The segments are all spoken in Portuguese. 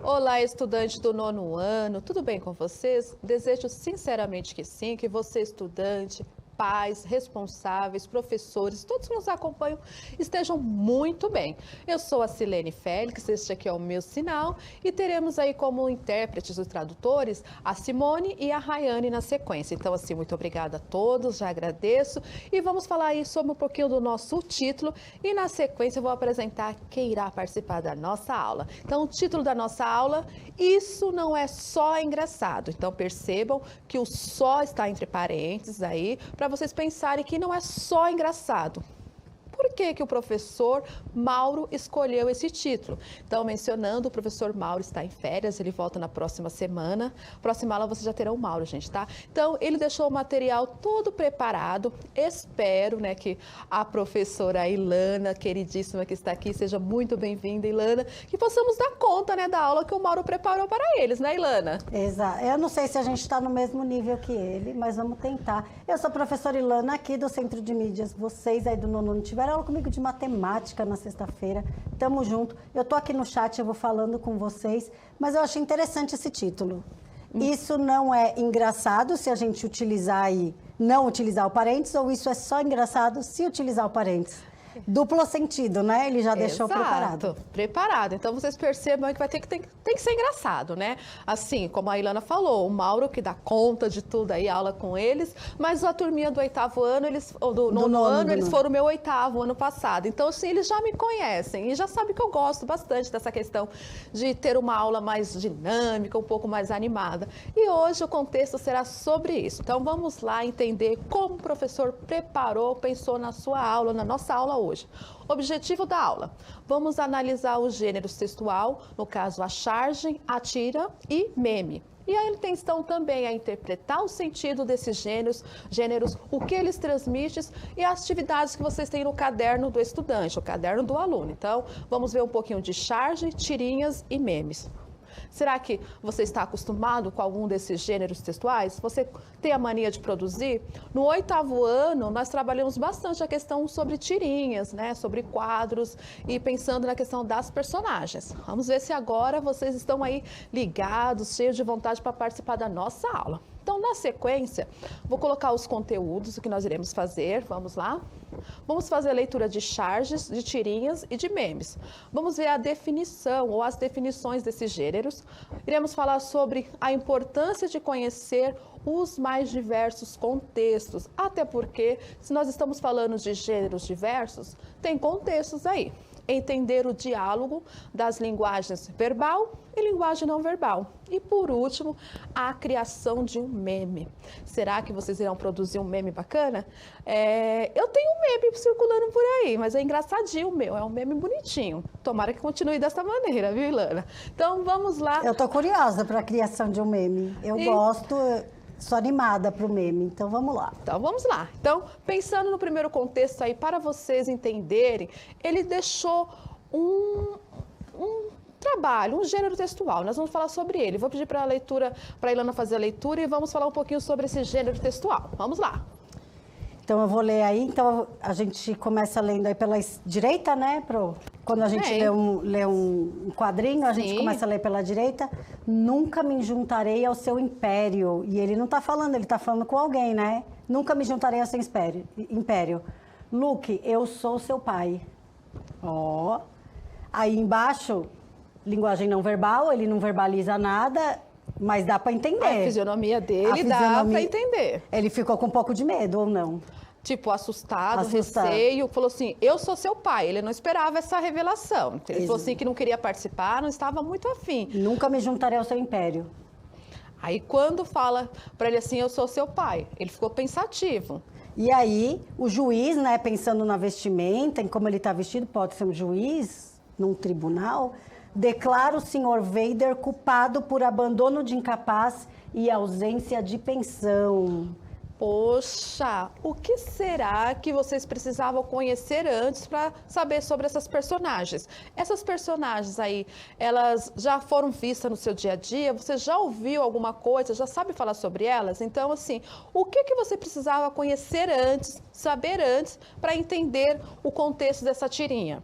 Olá, estudante do nono ano, tudo bem com vocês? Desejo sinceramente que sim, que você, estudante, pais, responsáveis, professores, todos que nos acompanham estejam muito bem. Eu sou a Silene Félix, este aqui é o meu sinal e teremos aí como intérpretes e tradutores a Simone e a Rayane na sequência. Então, assim, muito obrigada a todos, já agradeço e vamos falar aí sobre um pouquinho do nosso título e na sequência eu vou apresentar quem irá participar da nossa aula. Então, o título da nossa aula, Isso Não É Só Engraçado. Então, percebam que o só está entre parênteses aí, para vocês pensarem que não é só engraçado. Por que o professor Mauro escolheu esse título? Então, mencionando, o professor Mauro está em férias, ele volta na próxima semana. Próxima aula vocês já terão o Mauro, gente, tá? Então, ele deixou o material todo preparado. Espero, né, que a professora Ilana, queridíssima que está aqui, seja muito bem-vinda, Ilana, que possamos dar conta, né, da aula que o Mauro preparou para eles, né, Ilana? Exato. Eu não sei se a gente está no mesmo nível que ele, mas vamos tentar. Eu sou a professora Ilana, aqui do Centro de Mídias. Vocês aí do nono ano tiveram aula comigo de matemática na sexta-feira. Tamo junto. Eu tô aqui no chat, eu vou falando com vocês, mas eu achei interessante esse título. Isso não é engraçado se a gente utilizar aí, não utilizar o parênteses, ou isso é só engraçado se utilizar o parênteses? Duplo sentido, né? Ele já deixou preparado. Preparado. Então, vocês percebam que tem que ser engraçado, né? Assim, como a Ilana falou, o Mauro que dá conta de tudo aí, aula com eles, mas a turminha do oitavo ano, do nono ano, eles foram o meu oitavo ano passado. Então, assim, eles já me conhecem e já sabem que eu gosto bastante dessa questão de ter uma aula mais dinâmica, um pouco mais animada. E hoje o contexto será sobre isso. Então, vamos lá entender como o professor preparou, pensou na sua aula, na nossa aula hoje. Objetivo da aula: vamos analisar os gêneros textual, no caso a charge, a tira e meme. E a intenção também é interpretar o sentido desses gêneros, o que eles transmitem e as atividades que vocês têm no caderno do estudante, o caderno do aluno. Então, vamos ver um pouquinho de charge, tirinhas e memes. Será que você está acostumado com algum desses gêneros textuais? Você tem a mania de produzir? No oitavo ano, nós trabalhamos bastante a questão sobre tirinhas, né? Sobre quadros e pensando na questão das personagens. Vamos ver se agora vocês estão aí ligados, cheios de vontade para participar da nossa aula. Então, na sequência, vou colocar os conteúdos, o que nós iremos fazer. Vamos lá? Vamos fazer a leitura de charges, de tirinhas e de memes. Vamos ver a definição ou as definições desses gêneros. Iremos falar sobre a importância de conhecer os mais diversos contextos, até porque, se nós estamos falando de gêneros diversos, tem contextos aí. Entender o diálogo das linguagens verbal e linguagem não verbal. E, por último, a criação de um meme. Será que vocês irão produzir um meme bacana? Eu tenho um meme circulando por aí, mas é engraçadinho o meu, é um meme bonitinho. Tomara que continue dessa maneira, viu, Ilana? Então, vamos lá. Eu tô curiosa para a criação de um meme. Eu gosto... Sou animada para o meme, então vamos lá. Então vamos lá. Então, pensando no primeiro contexto aí, para vocês entenderem, ele deixou um trabalho, um gênero textual. Nós vamos falar sobre ele. Vou pedir para a Ilana fazer a leitura e vamos falar um pouquinho sobre esse gênero textual. Vamos lá. Então eu vou ler aí, então a gente começa lendo aí pela direita, né? Quando a gente lê um quadrinho, a gente começa a ler pela direita. Nunca me juntarei ao seu império. E ele não está falando, ele está falando com alguém, né? Nunca me juntarei ao seu império. Luke, eu sou seu pai. Ó. Aí embaixo, linguagem não verbal, ele não verbaliza nada, mas dá para entender. A fisionomia dele dá para entender. Ele ficou com um pouco de medo ou não? Tipo, assustado, receio, falou assim, eu sou seu pai. Ele não esperava essa revelação. Ele falou assim que não queria participar, não estava muito afim. Nunca me juntarei ao seu império. Aí quando fala para ele assim, eu sou seu pai, ele ficou pensativo. E aí, o juiz, né, pensando na vestimenta, em como ele está vestido, pode ser um juiz num tribunal, declara o Sr. Vader culpado por abandono de incapaz e ausência de pensão. Poxa, o que será que vocês precisavam conhecer antes para saber sobre essas personagens? Essas personagens aí, elas já foram vistas no seu dia a dia? Você já ouviu alguma coisa? Já sabe falar sobre elas? Então, assim, o que você precisava conhecer antes, saber antes, para entender o contexto dessa tirinha?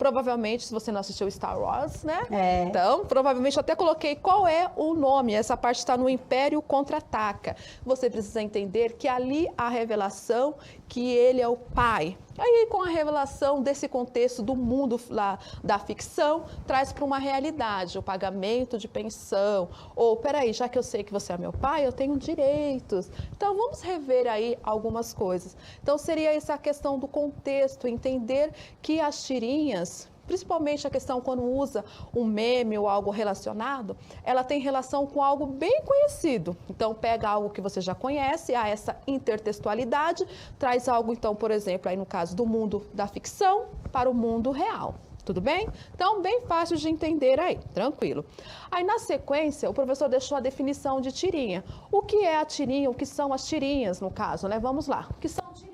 Provavelmente, se você não assistiu Star Wars, né? É. Então, provavelmente eu até coloquei qual é o nome. Essa parte está no Império Contra-Ataca. Você precisa entender que ali há a revelação que ele é o pai. Aí, com a revelação desse contexto do mundo lá da ficção, traz para uma realidade, o pagamento de pensão. Ou, peraí, já que eu sei que você é meu pai, eu tenho direitos. Então, vamos rever aí algumas coisas. Então, seria essa questão do contexto, entender que as tirinhas, principalmente a questão quando usa um meme ou algo relacionado, ela tem relação com algo bem conhecido. Então, pega algo que você já conhece, há essa intertextualidade, traz algo, então, por exemplo, aí no caso do mundo da ficção para o mundo real. Tudo bem? Então, bem fácil de entender aí, tranquilo. Aí, na sequência, o professor deixou a definição de tirinha. O que é a tirinha? O que são as tirinhas, no caso, né? Vamos lá. O que são tirinhas?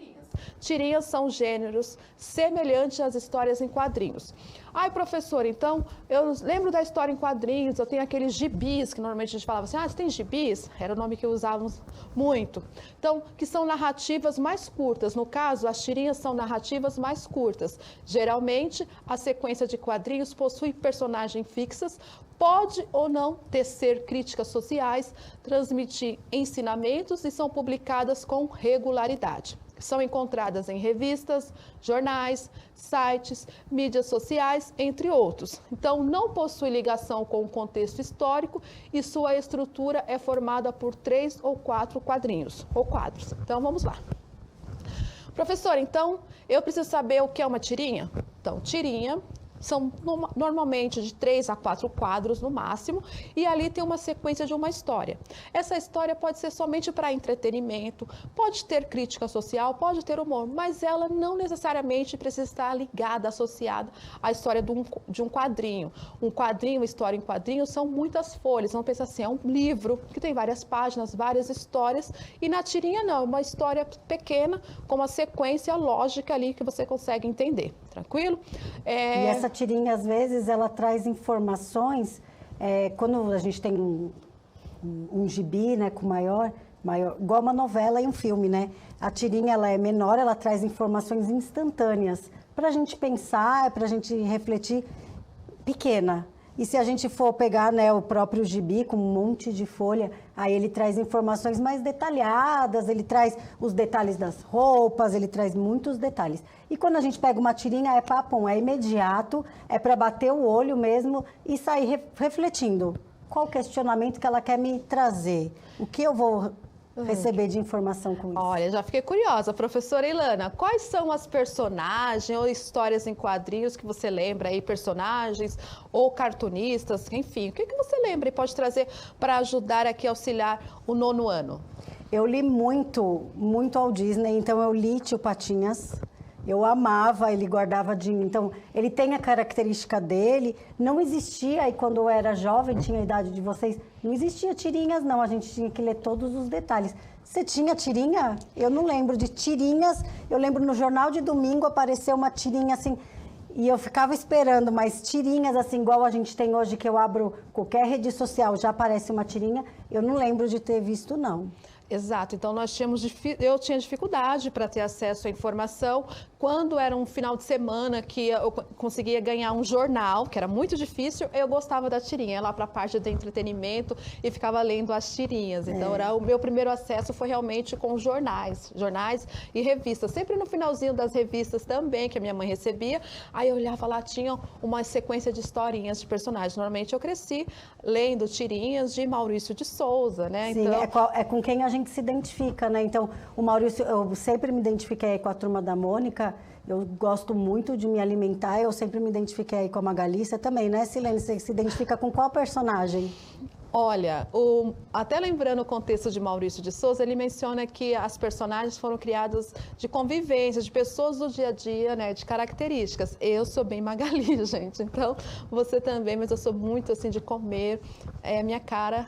Tirinhas são gêneros semelhantes às histórias em quadrinhos. Ai, professor, então, eu lembro da história em quadrinhos, eu tenho aqueles gibis, que normalmente a gente falava assim, você tem gibis? Era o nome que usávamos muito. Então, que são narrativas mais curtas. No caso, as tirinhas são narrativas mais curtas. Geralmente, a sequência de quadrinhos possui personagens fixas, pode ou não tecer críticas sociais, transmitir ensinamentos e são publicadas com regularidade. São encontradas em revistas, jornais, sites, mídias sociais, entre outros. Então, não possui ligação com o contexto histórico e sua estrutura é formada por 3 ou 4 quadrinhos ou quadros. Então, vamos lá. Professor, então, eu preciso saber o que é uma tirinha? Então, tirinha são normalmente de 3 a 4 quadros no máximo, e ali tem uma sequência de uma história. Essa história pode ser somente para entretenimento, pode ter crítica social, pode ter humor, mas ela não necessariamente precisa estar ligada, associada à história de um quadrinho. Um quadrinho, história em quadrinho, são muitas folhas. Vamos pensar assim, é um livro que tem várias páginas, várias histórias, e na tirinha não, é uma história pequena, com uma sequência lógica ali que você consegue entender. Tranquilo? E essa tirinha, às vezes, ela traz informações, quando a gente tem um gibi, né, com maior, igual uma novela e um filme, né? A tirinha, ela é menor, ela traz informações instantâneas para a gente pensar, para a gente refletir, pequena. E se a gente for pegar, né, o próprio gibi com um monte de folha, aí ele traz informações mais detalhadas, ele traz os detalhes das roupas, ele traz muitos detalhes. E quando a gente pega uma tirinha, é papum, é imediato, é para bater o olho mesmo e sair refletindo. Qual o questionamento que ela quer me trazer? O que eu vou receber de informação com isso? Olha, já fiquei curiosa. Professora Ilana, quais são as personagens ou histórias em quadrinhos que você lembra aí? Personagens ou cartunistas, enfim. O que você lembra e pode trazer para ajudar aqui a auxiliar o 9º ano? Eu li muito ao Disney, então eu li Tio Patinhas. Eu amava, ele guardava de mim. Então, ele tem a característica dele. Não existia, aí quando eu era jovem, tinha a idade de vocês, não existia tirinhas, não. A gente tinha que ler todos os detalhes. Você tinha tirinha? Eu não lembro de tirinhas. Eu lembro no Jornal de Domingo apareceu uma tirinha assim, e eu ficava esperando, mas tirinhas assim, igual a gente tem hoje, que eu abro qualquer rede social, já aparece uma tirinha. Eu não lembro de ter visto, não. Exato, então eu tinha dificuldade para ter acesso à informação quando era um final de semana que eu conseguia ganhar um jornal, que era muito difícil, eu gostava da tirinha, lá para a parte de entretenimento e ficava lendo as tirinhas. Então, o meu primeiro acesso foi realmente com jornais e revistas. Sempre no finalzinho das revistas também, que a minha mãe recebia, aí eu olhava lá, tinha uma sequência de historinhas de personagens. Normalmente eu cresci lendo tirinhas de Maurício de Souza, né? Sim, então, é com quem a gente se identifica, né? Então, o Maurício, eu sempre me identifiquei com a Turma da Mônica, eu gosto muito de me alimentar, eu sempre me identifiquei com a Magali, você também, né, Silene? Você se identifica com qual personagem? Olha, até lembrando o contexto de Maurício de Souza, ele menciona que as personagens foram criadas de convivência, de pessoas do dia a dia, né, de características. Eu sou bem Magali, gente, então você também, mas eu sou muito assim de comer, minha cara,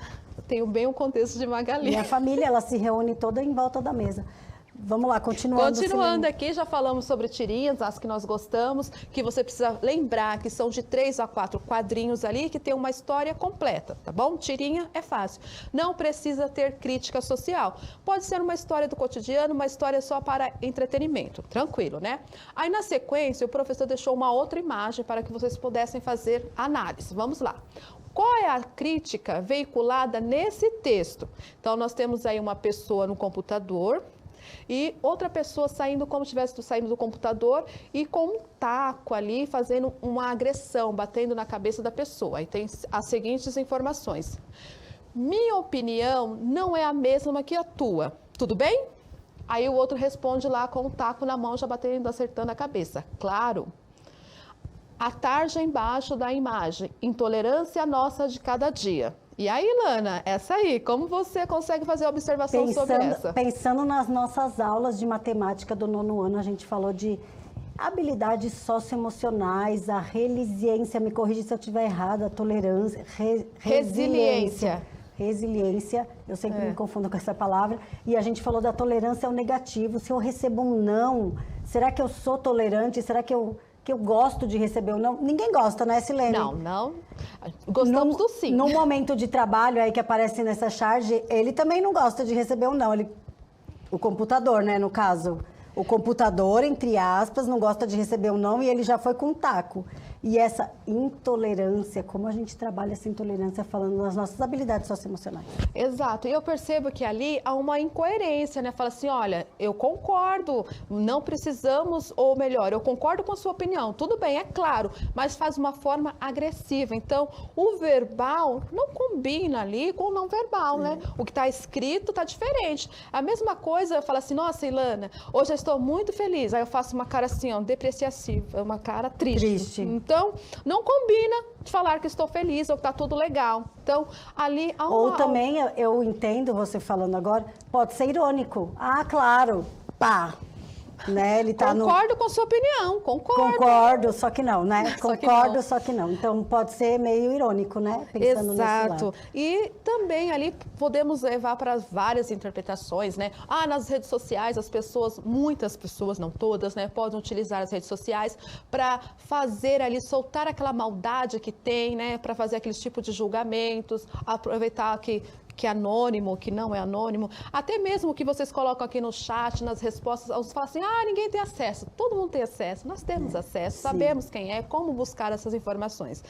tenho bem o contexto de Magali. Minha família, ela se reúne toda em volta da mesa. Vamos lá, continuando. Continuando aqui, já falamos sobre tirinhas, as que nós gostamos, que você precisa lembrar que são de 3 a 4 quadrinhos ali, que tem uma história completa, tá bom? Tirinha é fácil. Não precisa ter crítica social. Pode ser uma história do cotidiano, uma história só para entretenimento. Tranquilo, né? Aí, na sequência, o professor deixou uma outra imagem para que vocês pudessem fazer análise. Vamos lá. Qual é a crítica veiculada nesse texto? Então, nós temos aí uma pessoa no computador e outra pessoa saindo como se estivesse saindo do computador e com um taco ali, fazendo uma agressão, batendo na cabeça da pessoa. Aí tem as seguintes informações. Minha opinião não é a mesma que a tua. Tudo bem? Aí o outro responde lá com um taco na mão, já batendo, acertando a cabeça. Claro. A tarja embaixo da imagem. Intolerância nossa de cada dia. E aí, Ilana, essa aí, como você consegue fazer observação sobre essa? Pensando nas nossas aulas de matemática do 9º ano, a gente falou de habilidades socioemocionais, a resiliência, me corrija se eu estiver errada, a tolerância, resiliência. Resiliência, eu sempre me confundo com essa palavra. E a gente falou da tolerância ao negativo. Se eu recebo um não, será que eu sou tolerante? Será que eu gosto de receber um não? Ninguém gosta, né, Silene? Não. Gostamos do sim. No momento de trabalho aí que aparece nessa charge, ele também não gosta de receber um não. O computador, né, no caso. O computador, entre aspas, não gosta de receber um não e ele já foi com um taco. E essa intolerância, como a gente trabalha essa intolerância falando nas nossas habilidades socioemocionais. Exato, e eu percebo que ali há uma incoerência, né? Fala assim, olha, eu concordo, não precisamos, ou melhor, eu concordo com a sua opinião, tudo bem, é claro, mas faz uma forma agressiva. Então, o verbal não combina ali com o não verbal, né? O que está escrito está diferente. A mesma coisa, eu falo assim, nossa, Ilana, hoje eu estou muito feliz. Aí eu faço uma cara assim, ó, depreciativa, uma cara triste. Então, não combina de falar que estou feliz ou que está tudo legal. Então, ali há uma... Ou também, eu entendo você falando agora, pode ser irônico. Ah, claro, pá. Né? Ele tá concordo com sua opinião, concordo. Concordo, só que não, né? Concordo, só que não. Então, pode ser meio irônico, né? Pensando Exato. Nesse lado. E também ali podemos levar para várias interpretações, né? Nas redes sociais, as pessoas, muitas pessoas, não todas, né? Podem utilizar as redes sociais para fazer ali, soltar aquela maldade que tem, né? Para fazer aqueles tipos de julgamentos, aproveitar que é anônimo, que não é anônimo, até mesmo que vocês colocam aqui no chat, nas respostas, uns falam assim, ninguém tem acesso. Todo mundo tem acesso, nós temos acesso, sabemos quem é, como buscar essas informações.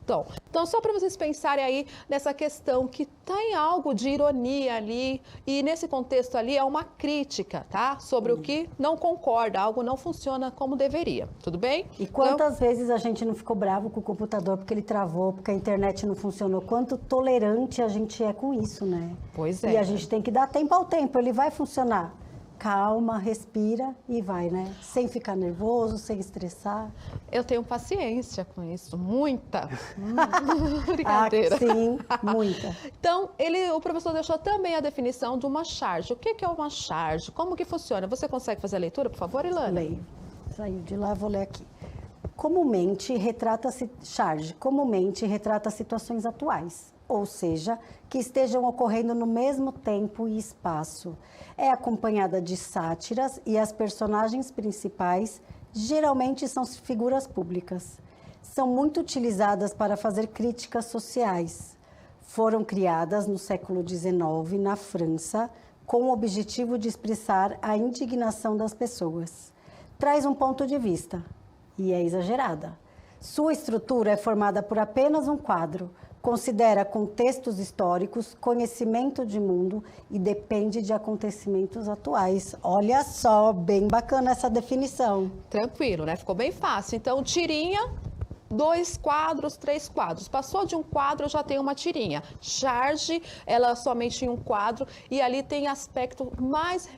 Então, só para vocês pensarem aí nessa questão que tem algo de ironia ali, e nesse contexto ali é uma crítica, tá? Sobre o que não concorda, algo não funciona como deveria, tudo bem? E quantas vezes a gente não ficou bravo com o computador porque ele travou, porque a internet não funcionou? Quanto tolerante a gente é com isso, né? Pois é. E a gente tem que dar tempo ao tempo, ele vai funcionar. Calma, respira e vai, né? Sem ficar nervoso, sem estressar. Eu tenho paciência com isso, muita. Brincadeira. Sim, muita. Então, o professor deixou também a definição de uma charge. O que é uma charge? Como que funciona? Você consegue fazer a leitura, por favor, Ilana? Leio. Saiu de lá, vou ler aqui. Comumente retrata-se situações atuais, ou seja, que estejam ocorrendo no mesmo tempo e espaço. É acompanhada de sátiras e as personagens principais geralmente são figuras públicas. São muito utilizadas para fazer críticas sociais. Foram criadas no século XIX na França com o objetivo de expressar a indignação das pessoas. Traz um ponto de vista e é exagerada. Sua estrutura é formada por apenas um quadro, considera contextos históricos, conhecimento de mundo e depende de acontecimentos atuais. Olha só, bem bacana essa definição. Tranquilo, né? Ficou bem fácil. Então, tirinha, 2 quadros, 3 quadros. Passou de um quadro, já tem uma tirinha. Charge, ela somente em um quadro e ali tem aspecto mais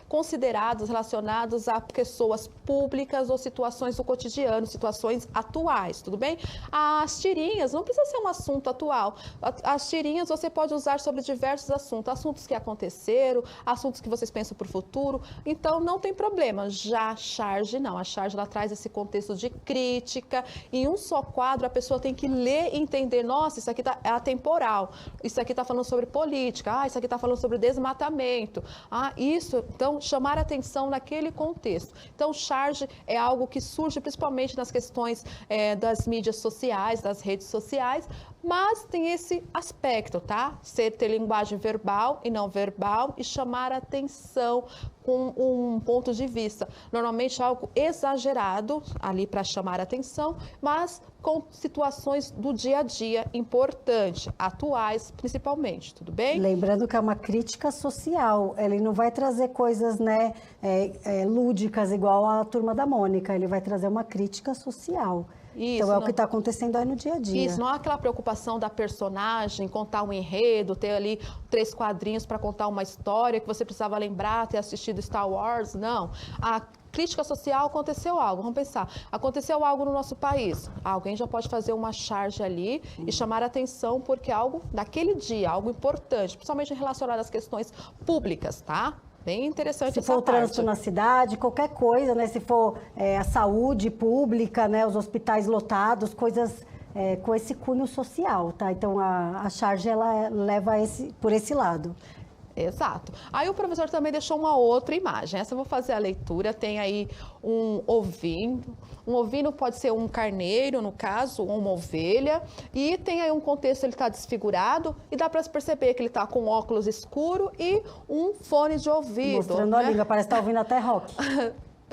considerados relacionados a pessoas públicas ou situações do cotidiano, situações atuais, tudo bem? As tirinhas não precisa ser um assunto atual. As tirinhas você pode usar sobre diversos assuntos que aconteceram, assuntos que vocês pensam para o futuro, então não tem problema. Já a charge, não. A charge, ela traz esse contexto de crítica. Em um só quadro, a pessoa tem que ler e entender, nossa, isso aqui é atemporal, isso aqui está falando sobre política, isso aqui está falando sobre desmatamento, isso, então, chamar atenção naquele contexto. Então, charge é algo que surge principalmente nas questões das mídias sociais, das redes sociais, mas tem esse aspecto, tá? Ter linguagem verbal e não verbal e chamar atenção com um ponto de vista. Normalmente algo exagerado ali para chamar atenção, mas com situações do dia a dia importantes, atuais principalmente, tudo bem? Lembrando que é uma crítica social, ele não vai trazer coisas, né, lúdicas igual a Turma da Mônica, ele vai trazer uma crítica social. Isso, então é o que está acontecendo aí no dia a dia. Isso, não é aquela preocupação da personagem, contar um enredo, ter ali 3 quadrinhos para contar uma história que você precisava lembrar, ter assistido Star Wars, não. A crítica social, aconteceu algo, vamos pensar, aconteceu algo no nosso país, alguém já pode fazer uma charge ali e chamar atenção porque é algo daquele dia, algo importante, principalmente relacionado às questões públicas, tá? Bem interessante essa parte. Se for o trânsito na cidade, qualquer coisa, né? Se for a saúde pública, né? Os hospitais lotados, coisas com esse cunho social, tá? Então, a charge, ela leva por esse lado. Exato. Aí o professor também deixou uma outra imagem. Essa eu vou fazer a leitura. Tem aí um ovino. Um ovino pode ser um carneiro, no caso, ou uma ovelha. E tem aí um contexto, ele está desfigurado. E dá para se perceber que ele está com óculos escuro e um fone de ouvido. Mostrando, né, a língua, parece que está ouvindo até rock.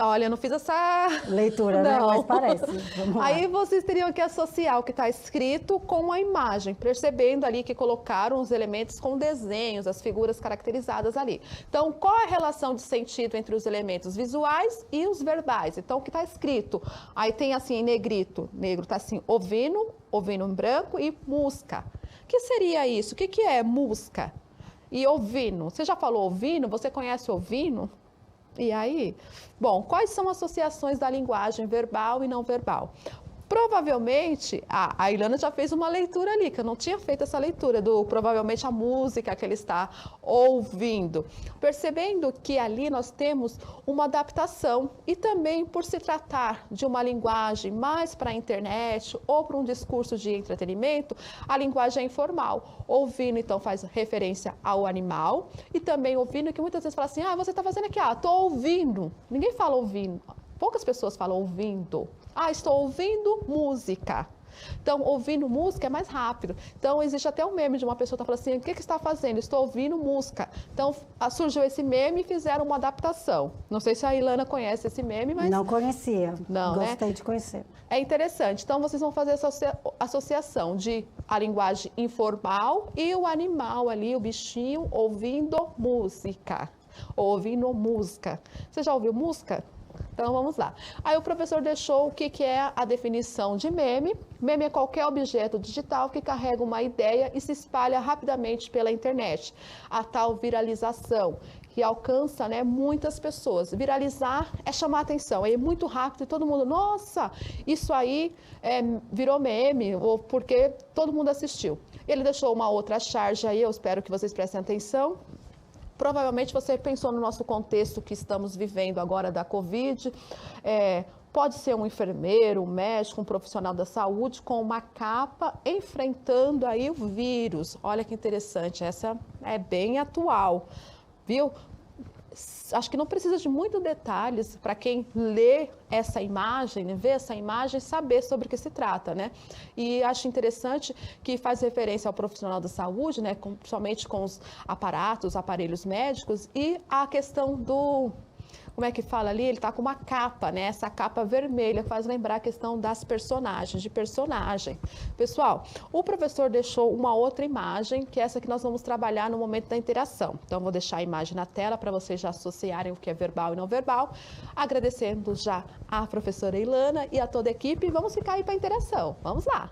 Olha, eu não fiz essa leitura, não, né? Mas parece. Vamos lá. Aí vocês teriam que associar o que está escrito com a imagem, percebendo ali que colocaram os elementos com desenhos, as figuras caracterizadas ali. Então, qual é a relação de sentido entre os elementos visuais e os verbais? Então, o que está escrito? Aí tem assim, em negrito, negro está assim, ovino, ovino branco e musca. O que seria isso? O que é musca? E ovino? Você já falou ovino? Você conhece ovino? E aí? Bom, quais são as associações da linguagem verbal e não verbal? Provavelmente, a Ilana já fez uma leitura ali, que eu não tinha feito essa leitura, provavelmente a música que ele está ouvindo. Percebendo que ali nós temos uma adaptação e também por se tratar de uma linguagem mais para a internet ou para um discurso de entretenimento, a linguagem é informal. Ouvindo, então, faz referência ao animal e também ouvindo, que muitas vezes fala assim, você está fazendo aqui, estou ouvindo. Ninguém fala ouvindo. Poucas pessoas falam ouvindo. Estou ouvindo música. Então, ouvindo música é mais rápido. Então, existe até um meme de uma pessoa que está falando assim, o que está fazendo? Estou ouvindo música. Então, surgiu esse meme e fizeram uma adaptação. Não sei se a Ilana conhece esse meme, mas... Não conhecia. Não, Gostei de conhecer. É interessante. Então, vocês vão fazer essa associação de a linguagem informal e o animal ali, o bichinho, ouvindo música. Ouvindo música. Você já ouviu música? Então, vamos lá. Aí o professor deixou o que é a definição de meme. Meme é qualquer objeto digital que carrega uma ideia e se espalha rapidamente pela internet. A tal viralização, que alcança, né, muitas pessoas. Viralizar é chamar atenção, é muito rápido e todo mundo, nossa, isso aí virou meme, ou porque todo mundo assistiu. Ele deixou uma outra charge aí, eu espero que vocês prestem atenção. Provavelmente você pensou no nosso contexto que estamos vivendo agora da Covid. Pode ser um enfermeiro, um médico, um profissional da saúde com uma capa enfrentando aí o vírus. Olha que interessante, essa é bem atual, viu? Acho que não precisa de muitos detalhes para quem lê essa imagem, né, vê essa imagem, saber sobre o que se trata, né? E acho interessante que faz referência ao profissional da saúde, né, principalmente com os aparatos, aparelhos médicos e a questão do... Como é que fala ali? Ele está com uma capa, né? Essa capa vermelha faz lembrar a questão das personagens, de personagem. Pessoal, o professor deixou uma outra imagem, que é essa que nós vamos trabalhar no momento da interação. Então, vou deixar a imagem na tela para vocês já associarem o que é verbal e não verbal. Agradecendo já à professora Ilana e a toda a equipe. Vamos ficar aí para a interação. Vamos lá.